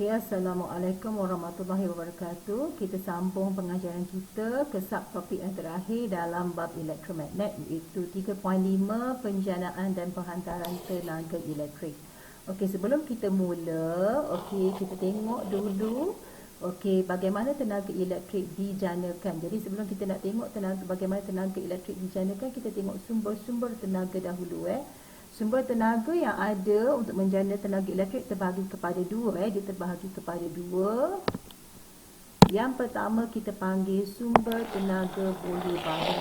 Okey, Assalamualaikum warahmatullahi wabarakatuh. Kita sambung pengajaran kita ke subtopik yang terakhir dalam bab elektromagnet, iaitu 3.5 penjanaan dan penghantaran tenaga elektrik. Okey, sebelum kita mula, kita tengok dulu bagaimana tenaga elektrik dijanakan. Jadi sebelum kita nak tengok bagaimana tenaga elektrik dijanakan, kita tengok sumber-sumber tenaga dahulu. Sumber tenaga yang ada untuk menjana tenaga elektrik terbahagi kepada dua. Dia terbahagi kepada dua. Yang pertama kita panggil sumber tenaga boleh baru.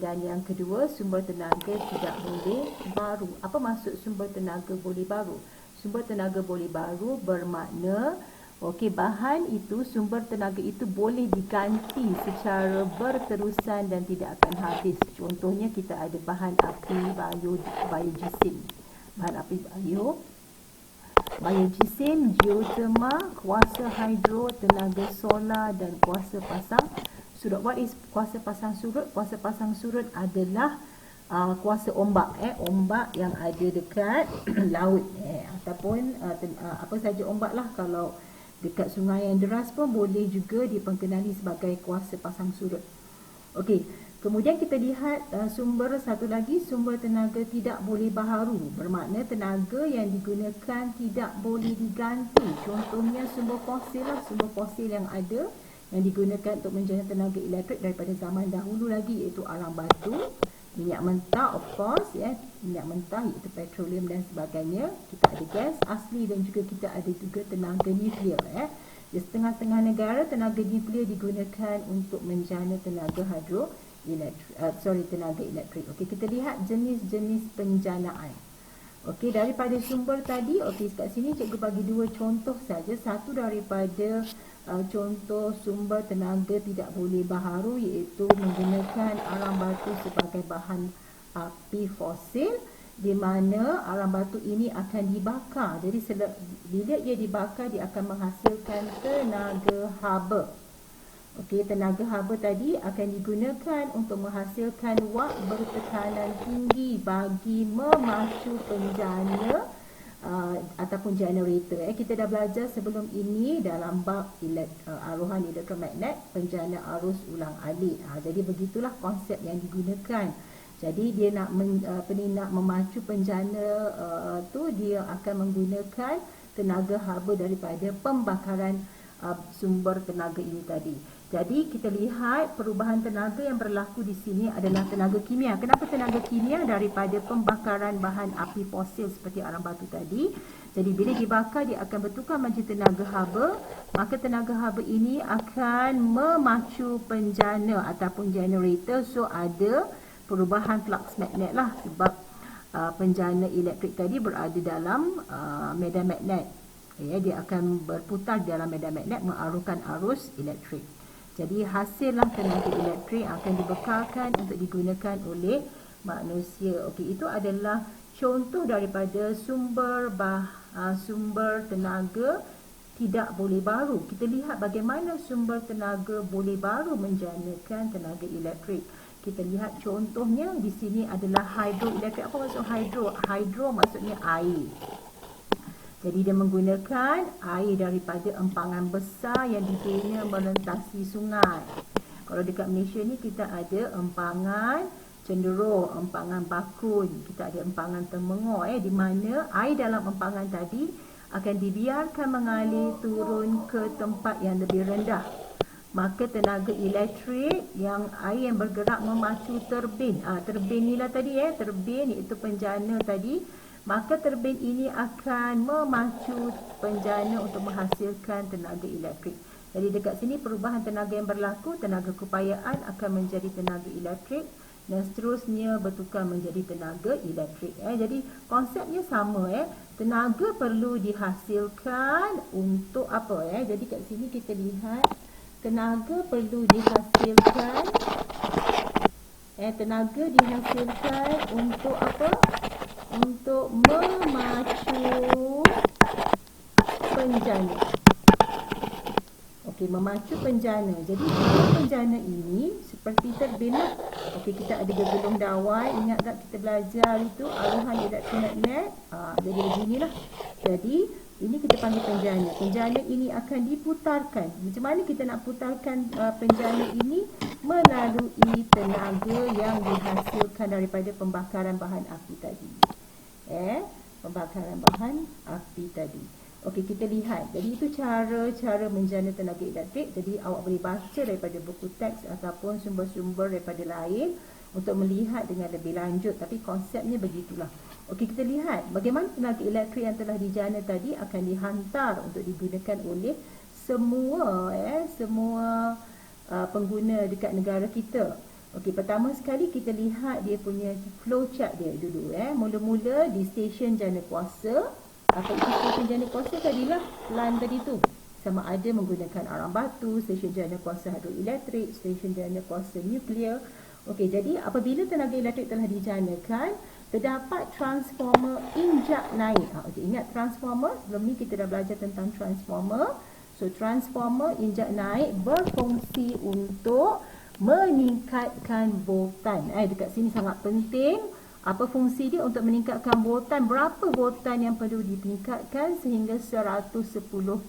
Dan yang kedua sumber tenaga tidak boleh baru. Apa maksud sumber tenaga boleh baru? Sumber tenaga boleh baru bermakna bahan itu, sumber tenaga itu boleh diganti secara berterusan dan tidak akan habis. Contohnya kita ada bahan api biogesim. Bahan api biogesim, geotherma, kuasa hidro, tenaga solar dan kuasa pasang surut. What is kuasa pasang surut? Kuasa pasang surut adalah kuasa ombak, ombak yang ada dekat laut, ataupun apa saja ombak lah. Kalau dekat sungai yang deras pun boleh juga diperkenali sebagai kuasa pasang surut. Kemudian kita lihat sumber satu lagi, sumber tenaga tidak boleh baharu. Bermakna tenaga yang digunakan tidak boleh diganti. Contohnya sumber fosil lah, sumber fosil yang ada yang digunakan untuk menjana tenaga elektrik daripada zaman dahulu lagi, iaitu arang batu, minyak mentah, of course, minyak mentah iaitu petroleum dan sebagainya. Kita ada gas asli dan juga kita ada juga tenaga nuklear. Di setengah-setengah negara tenaga nuklear digunakan untuk menjana tenaga tenaga elektrik. Kita lihat jenis-jenis penjanaan. Daripada sumber tadi, kat sini cikgu bagi dua contoh saja. Satu daripada contoh sumber tenaga tidak boleh baharu, iaitu menggunakan arang batu sebagai bahan api fosil, di mana arang batu ini akan dibakar. Jadi bila ia dibakar, dia akan menghasilkan tenaga haba. Tenaga haba tadi akan digunakan untuk menghasilkan wak bertekanan tinggi bagi memacu penjana ataupun generator. Kita dah belajar sebelum ini dalam bab aruhan elektromagnet, penjana arus ulang alik. Jadi begitulah konsep yang digunakan. Jadi dia nak memacu penjana dia akan menggunakan tenaga haba daripada pembakaran sumber tenaga ini tadi. Jadi kita lihat perubahan tenaga yang berlaku di sini adalah tenaga kimia. Kenapa tenaga kimia? Daripada pembakaran bahan api fosil seperti arang batu tadi. Jadi bila dibakar, dia akan bertukar menjadi tenaga haba. Maka tenaga haba ini akan memacu penjana ataupun generator. So ada perubahan flux magnet lah, sebab penjana elektrik tadi berada dalam medan magnet. Dia akan berputar dalam medan magnet mengarahkan arus elektrik. Jadi hasillah tenaga elektrik akan dibekalkan untuk digunakan oleh manusia. Itu adalah contoh daripada sumber tenaga tidak boleh baru. Kita lihat bagaimana sumber tenaga boleh baru menjanakan tenaga elektrik. Kita lihat contohnya di sini adalah hidroelektrik. Apa maksud hidro? Hidro maksudnya air. Jadi dia menggunakan air daripada empangan besar yang dibina melintasi sungai. Kalau dekat Malaysia ni kita ada empangan cenderung, empangan bakun, kita ada empangan Temenggor, di mana air dalam empangan tadi akan dibiarkan mengalir turun ke tempat yang lebih rendah. Maka tenaga elektrik yang air yang bergerak memacu turbin. Turbin ni lah tadi, turbin iaitu penjana tadi. Maka turbin ini akan memacu penjana untuk menghasilkan tenaga elektrik. Jadi dekat sini perubahan tenaga yang berlaku, tenaga keupayaan akan menjadi tenaga elektrik dan seterusnya bertukar menjadi tenaga elektrik. Jadi konsepnya sama. Tenaga perlu dihasilkan untuk apa? Jadi kat sini kita lihat tenaga perlu dihasilkan. Tenaga dihasilkan untuk apa? Untuk memacu penjana. Memacu penjana. Jadi penjana ini seperti turbin lah. Kita ada gergelung dawai. Ingat tak kita belajar itu aruhan elektromagnet? Jadi beginilah. Jadi Ini kita panggil penjana. Penjana ini akan diputarkan. Macam mana kita nak putarkan penjana ini? Melalui tenaga yang dihasilkan daripada pembakaran bahan api tadi. Pembakaran bahan api tadi. Okey, kita lihat. Jadi itu cara menjana tenaga elektrik. Jadi awak boleh baca daripada buku teks ataupun sumber-sumber daripada lain untuk melihat dengan lebih lanjut. Tapi konsepnya begitulah. Okey, kita lihat bagaimana tenaga elektrik yang telah dijana tadi akan dihantar untuk digunakan oleh semua pengguna dekat negara kita. Okey, pertama sekali kita lihat dia punya flow chart dia dulu. Mula-mula di stesen jana kuasa. Apa itu stesen jana kuasa tadilah plan tadi tu. Sama ada menggunakan arang batu, stesen jana kuasa hidroelektrik, stesen jana kuasa nuklear. Okey, jadi apabila tenaga elektrik telah dijanakan, terdapat transformer injak naik. Okey, ingat transformer? Sebelum ni kita dah belajar tentang transformer. So, transformer injak naik berfungsi untuk meningkatkan voltan. Dekat sini sangat penting. Apa fungsi dia untuk meningkatkan voltan? Berapa voltan yang perlu ditingkatkan sehingga 110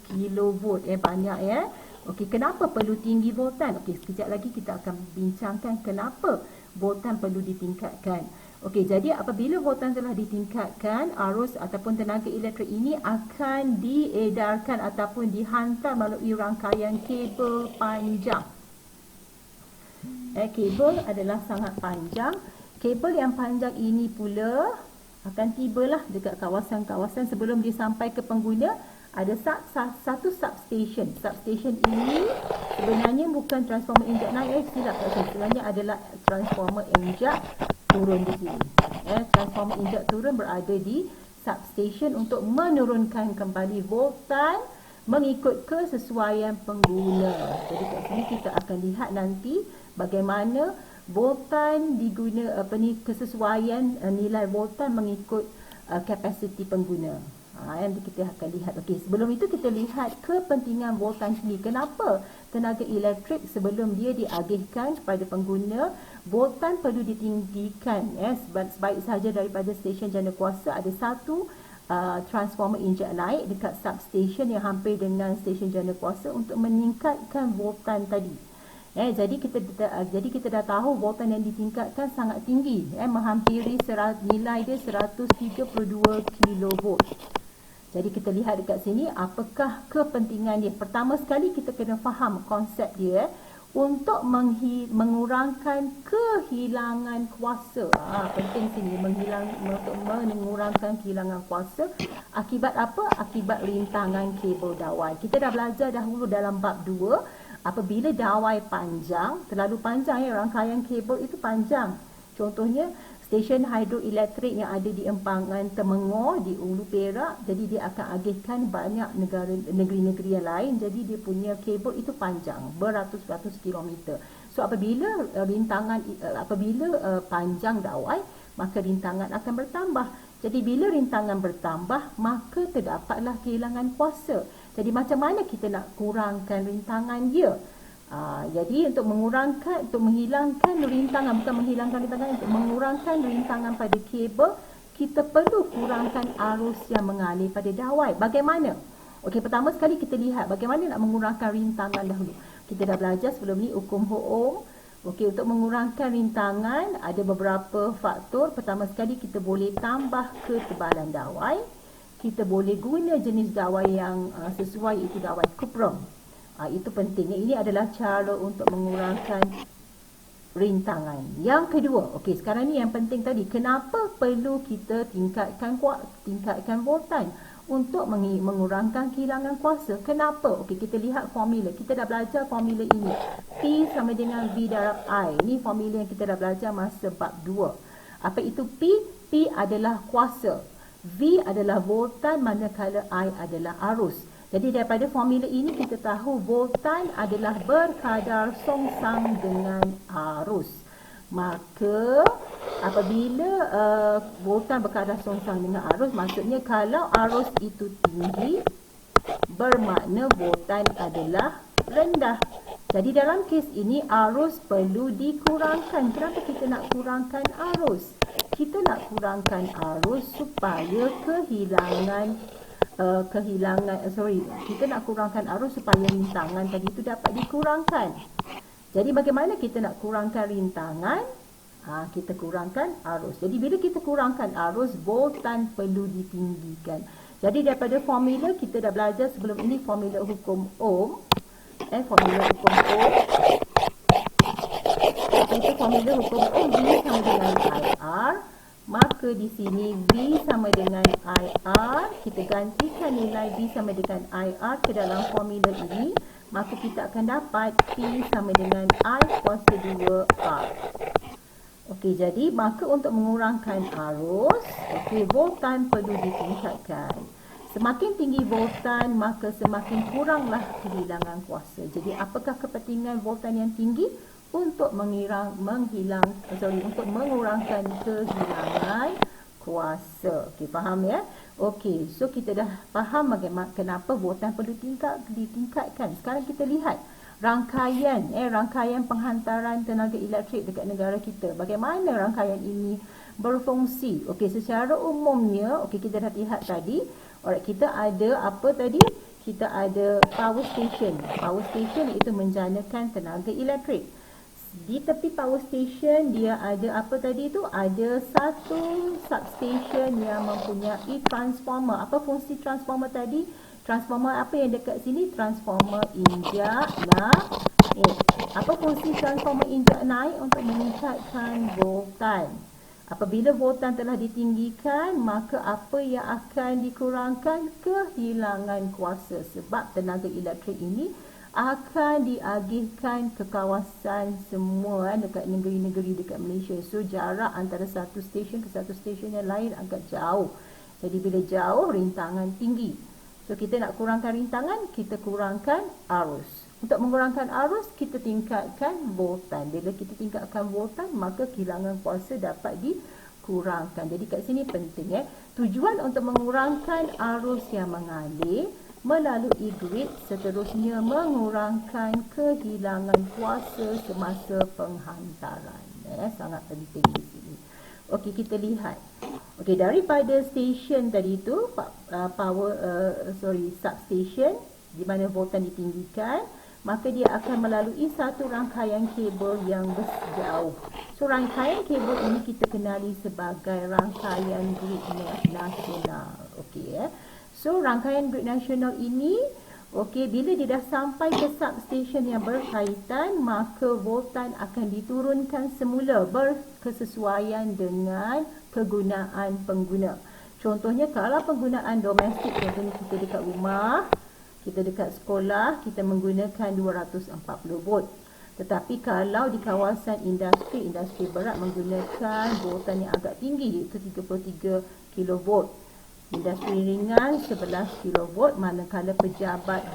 kV? Banyak ya. Okey, kenapa perlu tinggi voltan? Okey, sekejap lagi kita akan bincangkan kenapa voltan perlu ditingkatkan. Okey, jadi apabila voltan telah ditingkatkan, arus ataupun tenaga elektrik ini akan diedarkan ataupun dihantar melalui rangkaian kabel panjang. Kabel adalah sangat panjang. Kabel yang panjang ini pula akan tibalah dekat kawasan-kawasan sebelum dia sampai ke pengguna. Ada satu substation. Substation ini sebenarnya bukan transformer injak naik. Silap. Sebenarnya adalah transformer injak turun di sini. Transformer injak turun berada di substation untuk menurunkan kembali voltan mengikut kesesuaian pengguna. Jadi kat sini kita akan lihat nanti bagaimana voltan kesesuaian nilai voltan mengikut kapasiti pengguna. Yang kita akan lihat. Okey, sebelum itu kita lihat kepentingan voltan sendiri. Kenapa tenaga elektrik sebelum dia diagihkan kepada pengguna, voltan perlu ditinggikan. Sebaik sahaja daripada stesen jana kuasa ada satu transformer injak naik dekat substation yang hampir dengan stesen jana kuasa untuk meningkatkan voltan tadi. Jadi kita dah tahu voltan yang ditingkatkan sangat tinggi, menghampiri nilai dia 132 kV. Jadi kita lihat dekat sini apakah kepentingan dia. Pertama sekali kita kena faham konsep dia untuk mengurangkan kehilangan kuasa. Penting sini untuk mengurangkan kehilangan kuasa. Akibat apa? Akibat rintangan kabel dawai. Kita dah belajar dahulu dalam bab 2. Apabila dawai panjang, terlalu panjang rangkaian kabel itu panjang. Contohnya stesen hidroelektrik yang ada di empangan Temengor di Ulu Perak, jadi dia akan agihkan banyak negeri-negeri yang lain, jadi dia punya kabel itu panjang beratus-ratus kilometer. So apabila panjang dawai, maka rintangan akan bertambah. Jadi bila rintangan bertambah, maka terdapatlah kehilangan kuasa. Jadi macam mana kita nak kurangkan rintangan dia? Jadi untuk menghilangkan rintangan, bukan menghilangkan rintangan, untuk mengurangkan rintangan pada kabel, kita perlu kurangkan arus yang mengalir pada dawai. Bagaimana? Okey, pertama sekali kita lihat bagaimana nak mengurangkan rintangan dahulu. Kita dah belajar sebelum ni hukum Ohm. Okey, untuk mengurangkan rintangan ada beberapa faktor. Pertama sekali kita boleh tambah ketebalan dawai. Kita boleh guna jenis dawai yang sesuai, itu dawai kuprum. Itu pentingnya. Ini adalah cara untuk mengurangkan rintangan. Yang kedua, okey, sekarang ni yang penting tadi, kenapa perlu kita tingkatkan voltan untuk mengurangkan kehilangan kuasa? Kenapa? Okey, kita lihat formula. Kita dah belajar formula ini. P sama dengan V darab I. Ini formula yang kita dah belajar masa bab 2. Apa itu P? P adalah kuasa. V adalah voltan, manakala I adalah arus. Jadi daripada formula ini kita tahu voltan adalah berkadar songsang dengan arus. Maka apabila voltan berkadar songsang dengan arus, maksudnya kalau arus itu tinggi, bermakna voltan adalah rendah. Jadi dalam kes ini arus perlu dikurangkan. Kenapa kita nak kurangkan arus? Kita nak kurangkan arus supaya kehilangan kita nak kurangkan arus supaya rintangan tadi itu dapat dikurangkan. Jadi bagaimana kita nak kurangkan rintangan? Kita kurangkan arus. Jadi bila kita kurangkan arus, voltan perlu ditinggikan. Jadi daripada formula kita dah belajar sebelum ini, formula hukum Ohm. Formula hukum Ohm. Itu formula hukum Ohm, V sama dengan IR. Maka di sini V sama dengan IR. Kita gantikan nilai V sama dengan IR ke dalam formula ini. Maka kita akan dapat P sama dengan I kuasa 2R. Okey, jadi maka untuk mengurangkan arus, voltan perlu ditingkatkan. Semakin tinggi voltan, maka semakin kuranglah kehilangan kuasa. Jadi apakah kepentingan voltan yang tinggi? Untuk untuk mengurangkan kehilangan kuasa. Okey, faham ya? Okey, so kita dah faham bagaimana kenapa voltan perlu ditingkatkan. Sekarang kita lihat rangkaian penghantaran tenaga elektrik dekat negara kita. Bagaimana rangkaian ini berfungsi? Okey, secara umumnya, kita dah lihat tadi, kita ada apa tadi? Kita ada power station. Power station iaitu menjanakan tenaga elektrik. Di tepi power station dia ada apa tadi tu? Ada satu substation yang mempunyai transformer. Apa fungsi transformer tadi? Transformer apa yang dekat sini? Transformer injak naik. Apa fungsi transformer injak naik? Untuk meningkatkan voltan. Apabila voltan telah ditinggikan, maka apa yang akan dikurangkan? Kehilangan kuasa. Sebab tenaga elektrik ini akan diagihkan ke kawasan semua dekat negeri-negeri dekat Malaysia. So jarak antara satu stesen ke satu stesen yang lain agak jauh. Jadi bila jauh, rintangan tinggi. So kita nak kurangkan rintangan, kita kurangkan arus. Untuk mengurangkan arus, kita tingkatkan voltan. Bila kita tingkatkan voltan, maka kehilangan kuasa dapat dikurangkan. Jadi kat sini penting tujuan untuk mengurangkan arus yang mengalir melalui grid, seterusnya mengurangkan kehilangan kuasa semasa penghantaran. Sangat penting di sini. Okey, kita lihat. Okey, daripada stesen tadi tu, substation di mana voltan ditinggikan, maka dia akan melalui satu rangkaian kabel yang jauh. So rangkaian kabel ini kita kenali sebagai rangkaian grid nasional. Okey So rangkaian grid nasional ini, bila dia dah sampai ke substation yang berkaitan, maka voltan akan diturunkan semula berkesesuaian dengan kegunaan pengguna. Contohnya kalau penggunaan domestik, contohnya kita dekat rumah, kita dekat sekolah, kita menggunakan 240 volt. Tetapi kalau di kawasan industri berat menggunakan voltan yang agak tinggi, iaitu 33 kV. Industri ringan 11 kV, manakala pejabat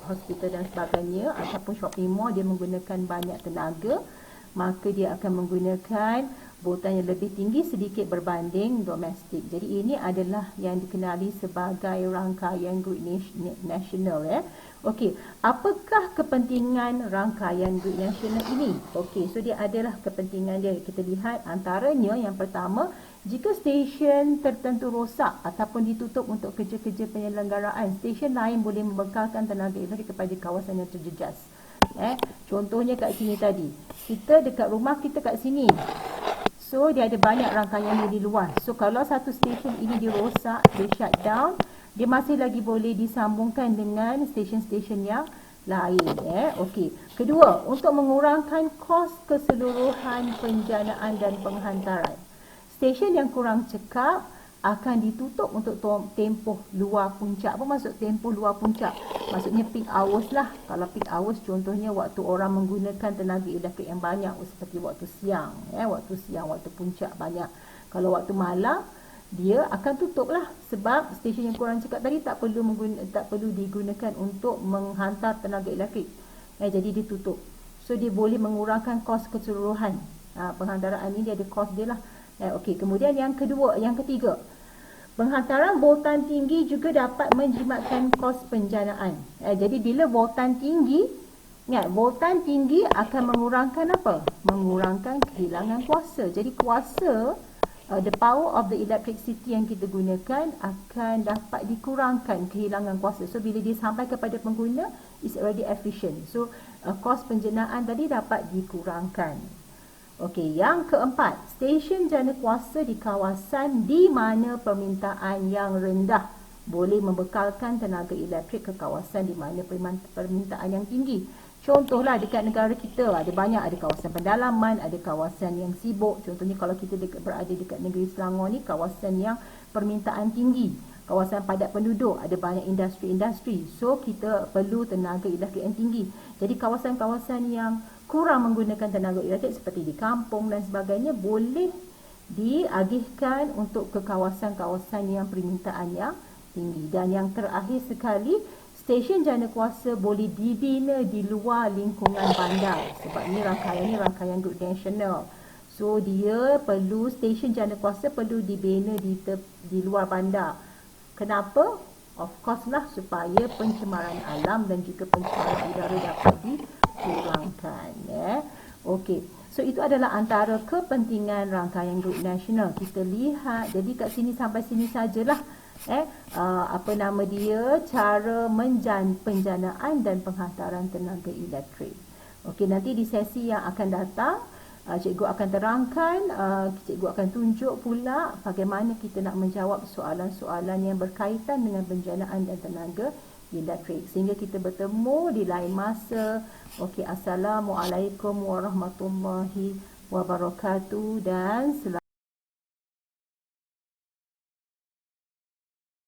hospital dan sebagainya ataupun shopping mall dia menggunakan banyak tenaga, maka dia akan menggunakan voltan yang lebih tinggi sedikit berbanding domestik. Jadi ini adalah yang dikenali sebagai rangkaian grid nasional Okey, apakah kepentingan rangkaian grid nasional ini? Okey, so dia adalah kepentingan dia. Kita lihat antaranya yang pertama, jika stesen tertentu rosak ataupun ditutup untuk kerja-kerja penyelenggaraan, stesen lain boleh membekalkan tenaga elektrik kepada kawasan yang terjejas. Contohnya kat sini tadi. Kita dekat rumah kita kat sini. So dia ada banyak rangkaian yang di luar. So kalau satu stesen ini dirosak, dia shut down, dia masih lagi boleh disambungkan dengan stesen-stesen yang lain. Okey. Kedua, untuk mengurangkan kos keseluruhan penjanaan dan penghantaran. Stesen yang kurang cekap akan ditutup untuk tempoh luar puncak. Apa maksud tempoh luar puncak? Maksudnya peak hours lah. Kalau peak hours contohnya waktu orang menggunakan tenaga elektrik yang banyak, seperti waktu siang. Waktu siang, waktu puncak banyak. Kalau waktu malam, dia akan tutup lah. Sebab stesen yang kurang cekap tadi tak perlu digunakan untuk menghantar tenaga elektrik. Jadi ditutup. So dia boleh mengurangkan kos keseluruhan. Penghantaran ini dia ada kos dia lah. Okey, kemudian yang ketiga, penghantaran voltan tinggi juga dapat menjimatkan kos penjanaan. Jadi bila voltan tinggi, voltan tinggi akan mengurangkan apa? Mengurangkan kehilangan kuasa. Jadi kuasa the power of the electricity yang kita gunakan akan dapat dikurangkan kehilangan kuasa. So bila dia sampai kepada pengguna, is already efficient. So kos penjenaan tadi dapat dikurangkan. Okey, yang keempat, stesen jana kuasa di kawasan di mana permintaan yang rendah boleh membekalkan tenaga elektrik ke kawasan di mana permintaan yang tinggi. Contohlah dekat negara kita ada banyak, ada kawasan pendalaman, ada kawasan yang sibuk. Contohnya kalau kita berada dekat negeri Selangor ni, kawasan yang permintaan tinggi, kawasan padat penduduk, ada banyak industri-industri. So kita perlu tenaga elektrik yang tinggi. Jadi kawasan-kawasan yang kurang menggunakan tenaga elektrik seperti di kampung dan sebagainya boleh diagihkan untuk ke kawasan-kawasan yang permintaan yang tinggi. Dan yang terakhir sekali, stesen jana kuasa boleh dibina di luar lingkungan bandar. Sebab ni rangkaian duk nasional. So dia perlu, stesen jana kuasa perlu dibina di luar bandar. Kenapa? Of course lah, supaya pencemaran alam dan juga pencemaran udara dapat dikurangkan. Okey. So itu adalah antara kepentingan rangkaian grup nasional. Kita lihat, jadi kat sini sampai sini sajalah. Cara penjanaan dan penghantaran tenaga elektrik. Okey, nanti di sesi yang akan datang, cikgu akan terangkan, cikgu akan tunjuk pula bagaimana kita nak menjawab soalan-soalan yang berkaitan dengan penjanaan dan tenaga elektrik. Sehingga kita bertemu di lain masa. Okey, Assalamualaikum warahmatullahi wabarakatuh dan selamat